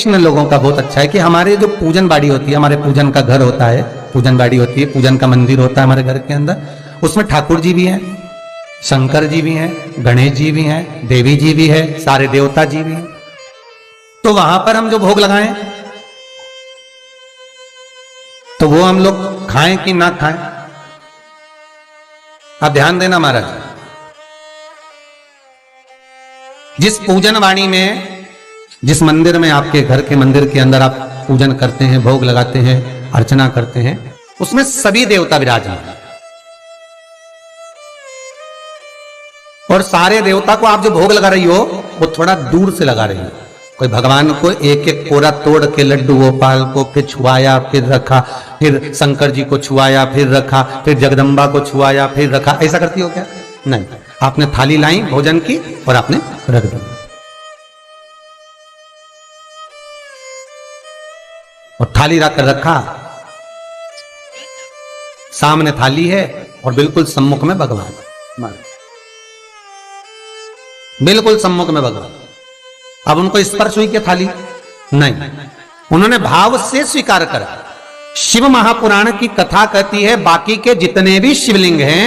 कृष्ण लोगों का बहुत अच्छा है कि हमारे जो पूजन बाड़ी होती है, हमारे पूजन का घर होता है, पूजन बाड़ी होती है, पूजन का मंदिर होता है हमारे घर के अंदर, उसमें ठाकुर जी भी हैं, शंकर जी भी हैं, गणेश जी भी हैं, देवी जी भी है, सारे देवता जी भी हैं। तो वहां पर हम जो भोग लगाएं तो वो हम लोग खाएं कि ना खाएं, आप ध्यान देना महाराज। जिस पूजन वाणी में, जिस मंदिर में, आपके घर के मंदिर के अंदर आप पूजन करते हैं, भोग लगाते हैं, अर्चना करते हैं, उसमें सभी देवता विराजमान हैं। और सारे देवता को आप जो भोग लगा रही हो वो थोड़ा दूर से लगा रही हो। कोई भगवान को एक एक कोरा तोड़ के लड्डू गोपाल को फिर छुआया, फिर रखा, फिर शंकर जी को छुआया, फिर रखा, फिर जगदम्बा को छुआया, फिर रखा, ऐसा करती हो क्या? नहीं, आपने थाली लाई भोजन की और आपने रख दी। और थाली रखकर रखा, सामने थाली है और बिल्कुल सम्मुख में भगवान, बिल्कुल सम्मुख में भगवान। अब उनको स्पर्श हुई क्या थाली? नहीं, उन्होंने भाव से स्वीकार करा। शिव महापुराण की कथा कहती है बाकी के जितने भी शिवलिंग हैं,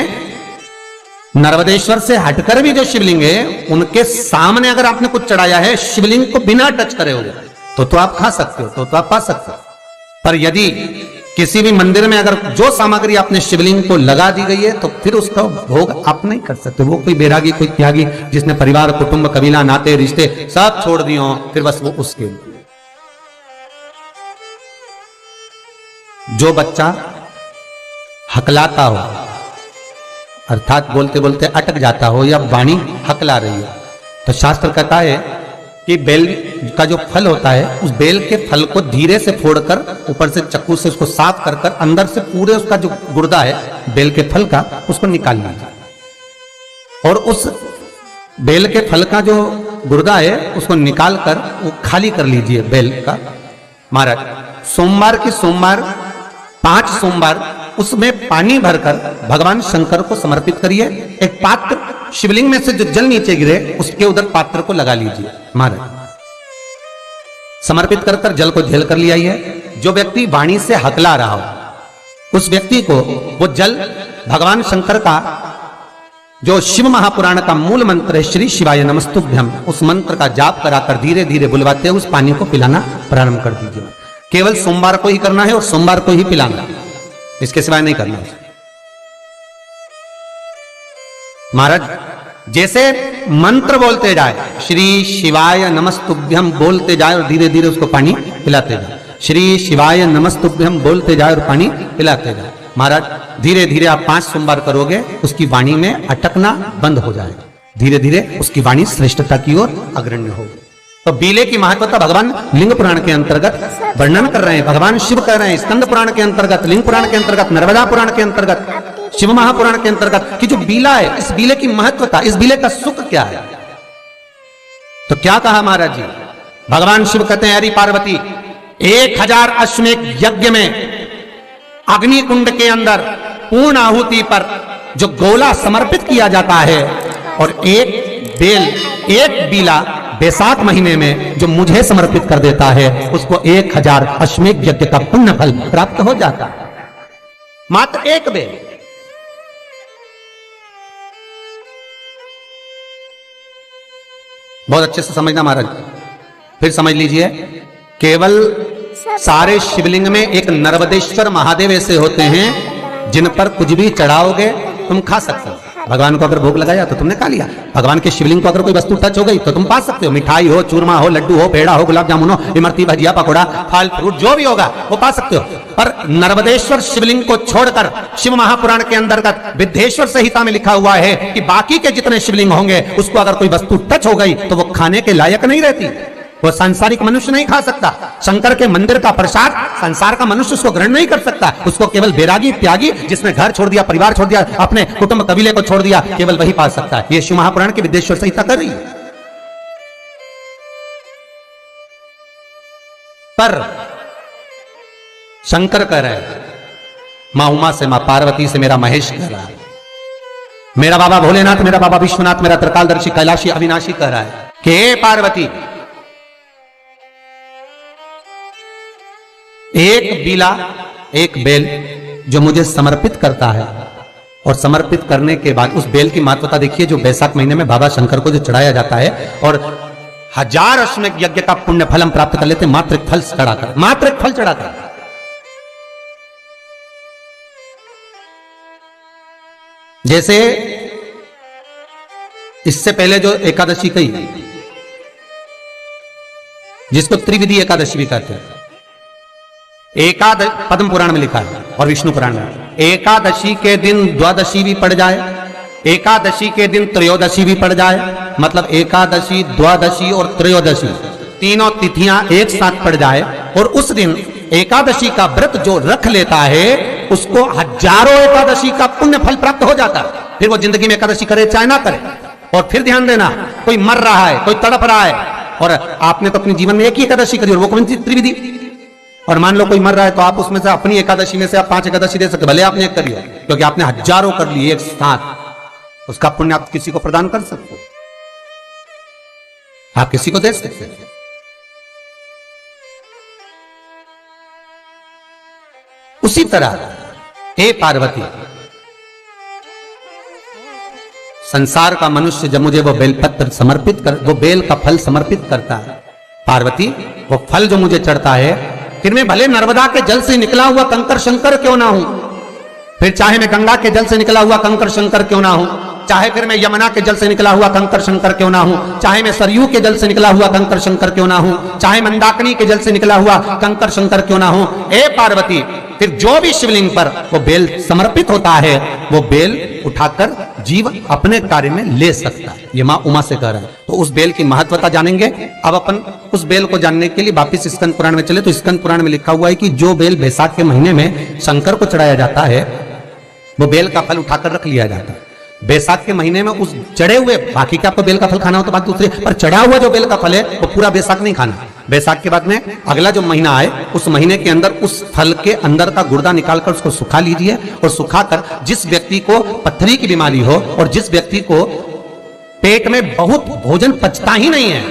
नर्मदेश्वर से हटकर भी जो शिवलिंग है, उनके सामने अगर आपने कुछ चढ़ाया है शिवलिंग को बिना टच करे हुए, तो आप खा सकते हो, तो आप पा सकते हो। पर यदि किसी भी मंदिर में अगर जो सामग्री आपने शिवलिंग को लगा दी गई है तो फिर उसका भोग आप नहीं कर सकते। वो कोई बैरागी, कोई त्यागी जिसने परिवार, कुटुंब, कबीला, नाते, रिश्ते सब छोड़ दिए हो, फिर बस वो उसके। जो बच्चा हकलाता हो, अर्थात बोलते बोलते अटक जाता हो या वाणी हकला रही हो, तो शास्त्र कहता है कि बेल का जो फल होता है, उस बेल के फल को धीरे से फोड़कर ऊपर से चक्कू से उसको साफ कर कर अंदर से पूरे उसका जो गुर्दा है बेल के फल का, उसको निकाल लीजिए। और उस बेल के फल का जो गुर्दा है उसको निकाल कर वो खाली कर लीजिए बेल का। महाराज सोमवार की सोमवार 5 सोमवार उसमें पानी भरकर भगवान शंकर को समर्पित करिए। एक पात्र, शिवलिंग में से जो जल नीचे गिरे उसके उधर पात्र को लगा लीजिए। महाराज समर्पित कर जल को झेल कर लिया है। जो व्यक्ति वाणी से हकला रहा हो उस व्यक्ति को वो जल भगवान शंकर का जो शिव महापुराण का मूल मंत्र है श्री शिवाय नमस्तुभ्यम, उस मंत्र का जाप कराकर धीरे धीरे बुलवाते हुए उस पानी को पिलाना प्रारंभ कर दीजिए। केवल सोमवार को ही करना है और सोमवार को ही पिलाना, इसके सिवाय नहीं करना। महाराज जैसे मंत्र बोलते जाए, श्री शिवाय नमस्तुभ्यम बोलते जाए और धीरे धीरे उसको पानी पिलाते जाए, श्री शिवाय नमस्तुभ्यम बोलते जाए और पानी पिलाते जाए। महाराज धीरे धीरे आप 5 सोमवार करोगे, उसकी वाणी में अटकना बंद हो जाएगा, धीरे धीरे उसकी वाणी श्रेष्ठता की ओर अग्रण्य होगी। तो बीले की महत्वता भगवान लिंग पुराण के अंतर्गत वर्णन कर रहे हैं, भगवान शिव कह रहे हैं। स्कंद पुराण के अंतर्गत, लिंग पुराण के अंतर्गत, नर्मदा पुराण के अंतर्गत, शिव महापुराण के अंतर्गत कि जो बीला है, इस बीले की महत्वता, इस बीले का सुख क्या है। तो क्या कहा महाराज जी? भगवान शिव कहते हैं, अरे पार्वती 1000 अश्वमेध यज्ञ में अग्नि कुंड के अंदर पूर्ण आहुति पर जो गोला समर्पित किया जाता है और एक बेल, एक बीला बैसाख महीने में जो मुझे समर्पित कर देता है, उसको 1000 अश्वमेध यज्ञ का पुण्य फल प्राप्त हो जाता है। मात्र एक बेल। बहुत अच्छे से समझना महाराज, फिर समझ लीजिए। केवल सारे शिवलिंग में एक नर्मदेश्वर महादेव ऐसे होते हैं जिन पर कुछ भी चढ़ाओगे तुम खा सकते हो। भगवान को अगर भोग लगाया तो तुमने खा लिया। भगवान के शिवलिंग को अगर कोई वस्तु टच हो गई तो तुम पा सकते हो। मिठाई हो, चूरमा हो, लड्डू हो, पेड़ा हो, गुलाब जामुन हो, इमरती, भजिया, पकौड़ा, फल फ्रूट जो भी होगा वो पा सकते हो। पर नर्मदेश्वर शिवलिंग को छोड़कर शिव महापुराण के अंतर्गत विद्धेश्वर संहिता में लिखा हुआ है कि बाकी के जितने शिवलिंग होंगे उसको अगर कोई वस्तु टच हो गई तो वो खाने के लायक नहीं रहती, वो सांसारिक मनुष्य नहीं खा सकता। शंकर के मंदिर का प्रसाद संसार का मनुष्य उसको ग्रहण नहीं कर सकता। उसको केवल बैरागी, त्यागी, जिसने घर छोड़ दिया, परिवार छोड़ दिया, अपने कुटुंब कबीले को छोड़ दिया, केवल वही पा सकता है। ये शिव महापुराण की विद्धेश्वर संहिता कर रही है। पर शंकर कह रहे हैं, मां उमा से, मां पार्वती से, मेरा महेश कह रहा है, मेरा बाबा भोलेनाथ, मेरा बाबा विश्वनाथ, मेरा त्रिकालदर्शी कैलाशी अविनाशी कह रहा है कि हे पार्वती, एक बेल जो मुझे समर्पित करता है, और समर्पित करने के बाद उस बेल की महत्वता देखिए, जो बैसाख महीने में बाबा शंकर को जो चढ़ाया जाता है, और 1000 अश्वमेध यज्ञ का पुण्य फल हम प्राप्त कर लेते, मात्र एक फल चढ़ाकर, मात्र एक फल चढ़ाकर। जैसे इससे पहले जो एकादशी कही, जिसको त्रिविधि एकादशी भी कहते हैं, पद्म पुराण में लिखा है और विष्णु पुराण में, एकादशी के दिन द्वादशी भी पड़ जाए, एकादशी के दिन त्रयोदशी भी पड़ जाए, मतलब एकादशी, द्वादशी और त्रयोदशी तीनों तिथियां एक साथ पड़ जाए, और उस दिन एकादशी का व्रत जो रख लेता है उसको 1000 एकादशी का पुण्य फल प्राप्त हो जाता है। फिर वो जिंदगी में एकादशी करे चाहे ना करे। और फिर ध्यान देना, कोई मर रहा है, कोई तड़प रहा है, और आपने तो अपने जीवन में एक ही एकादशी करी, और वो कौन सी? त्रिविधि। और मान लो कोई मर रहा है तो आप उसमें से अपनी एकादशी में से आप 5 एकादशी दे सकते, भले आपने एक करी हो, क्योंकि आपने 1000 कर लिए एक साथ, उसका पुण्य आप किसी को प्रदान कर सकते, आप किसी को दे सकते। उसी तरह हे पार्वती, संसार का मनुष्य जब मुझे वो बेलपत्र समर्पित कर, वो बेल का फल समर्पित करता है, पार्वती वो फल जो मुझे चढ़ता है, फिर मैं भले नर्मदा के जल से निकला हुआ कंकर शंकर क्यों ना हूं, फिर चाहे मैं गंगा के जल से निकला हुआ कंकर शंकर क्यों ना हूं, चाहे फिर मैं यमुना के जल से निकला हुआ कंकर शंकर क्यों ना हूं, चाहे मैं सरयू के जल से निकला हुआ कंकर शंकर क्यों ना हूं, चाहे मंदाकिनी के जल से निकला हुआ कंकर शंकर क्यों ना हूं, ए पार्वती, फिर जो भी शिवलिंग पर वो बेल समर्पित होता है, वो बेल उठाकर जीव अपने कार्य में ले सकता है। ये मां उमा से कह रहा है। तो उस बेल की महत्वता जानेंगे। अब अपन उस बेल को जानने के लिए वापिस स्कंद पुराण में चले, तो स्कंद पुराण में लिखा हुआ है कि जो बेल बैसाख के महीने में शंकर को चढ़ाया जाता है, वो बेल का फल उठाकर रख लिया जाता है। बैसाख के महीने में उस चढ़े हुए, बाकी का आपको बेल का फल खाना हो तो बात दूसरी, पर चढ़ा हुआ जो बेल का फल है वो पूरा बैसाख नहीं खाना। बैसाख के बाद में अगला जो महीना आए, उस महीने के अंदर उस फल के अंदर का गुर्दा निकालकर उसको सुखा लीजिए, और सुखाकर जिस व्यक्ति को पथरी की बीमारी हो और जिस व्यक्ति को पेट में बहुत भोजन पचता ही नहीं है,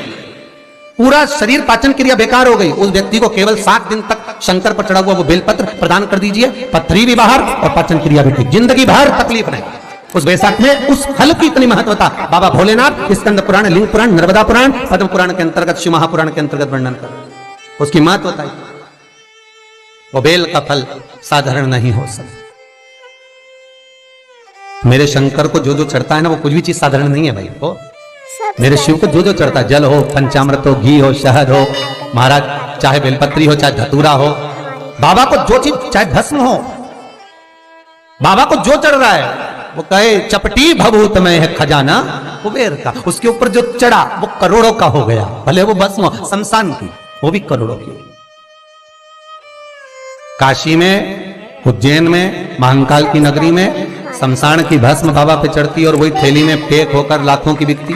पूरा शरीर पाचन क्रिया बेकार हो गई, उस व्यक्ति को केवल 7 दिन तक शंकर पर चढ़ा हुआ वो बेलपत्र प्रदान कर दीजिए, पथरी भी बाहर और पाचन क्रिया भी ठीक, जिंदगी भर तकलीफ नहीं। उस बैसाख में उस फल की इतनी महत्वता बाबा भोलेनाथ स्कंद पुराण, लिंग पुराण, नर्मदा पुराण, पद्म पुराण के अंतर्गत, शिव महापुराण के अंतर्गत वर्णन कर, उसकी महत्वता। वो बेल का फल साधारण नहीं हो सकता। मेरे शंकर को जो जो चढ़ता है ना, वो कुछ भी चीज साधारण नहीं है भाई। वो मेरे शिव को जो जो चढ़ता है, जल हो, पंचामृत हो, घी हो, शहद हो, महाराज चाहे बेलपत्री हो, चाहे धतूरा हो, बाबा को जो चीज, चाहे भस्म हो, बाबा को जो चढ़ रहा है, वो कहे चपटी भभूत में है खजाना कुबेर का, उसके ऊपर जो चढ़ा वो करोड़ों का हो गया, भले वो भस्म शमशान की, वो भी करोड़ों की। काशी में, उज्जैन में, महाकाल की नगरी में शमशान की भस्म बाबा पे चढ़ती, और वही थैली में पैक होकर लाखों की बिकती,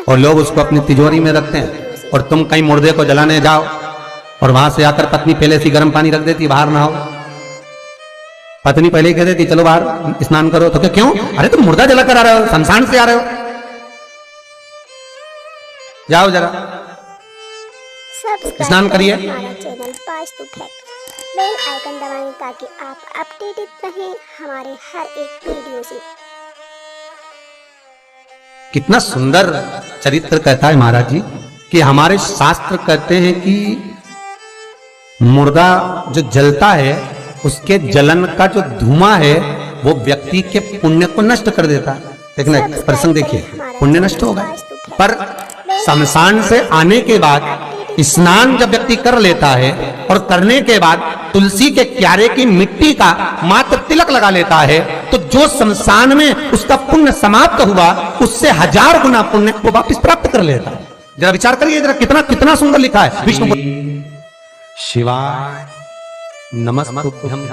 और लोग उसको अपनी तिजोरी में रखते हैं। और तुम कहीं मुर्दे को जलाने जाओ और वहां से आकर पत्नी पहले से गर्म पानी रख देती, बाहर ना हो, पत्नी पहले ही कह देती चलो बाहर स्नान करो, तो क्या क्यों? अरे तुम मुर्दा जला कर आ रहे हो, शमशान से आ रहे हो, जाओ जरा स्नान करिए। हमारा channel Vastu fact, bell icon दबाएं ताकि आप अपडेटेड रहें हमारे हर एक वीडियो से। कितना सुंदर चरित्र कहता है महाराज जी कि हमारे शास्त्र कहते हैं कि मुर्दा जो जलता है, उसके जलन का जो धुआं है वो व्यक्ति के पुण्य को नष्ट कर देता है। देखना प्रसंग देखिए, पुण्य नष्ट होगा, पर शमशान से आने के बाद स्नान जब व्यक्ति कर लेता है और करने के बाद तुलसी के क्यारे की मिट्टी का मात्र तिलक लगा लेता है, तो जो शमशान में उसका पुण्य समाप्त हुआ, उससे 1000 गुना पुण्य वो वापस प्राप्त कर लेता है। जरा विचार करिए, जरा कितना कितना सुंदर लिखा है। विष्णु शिवाय नमस्तुभ्यं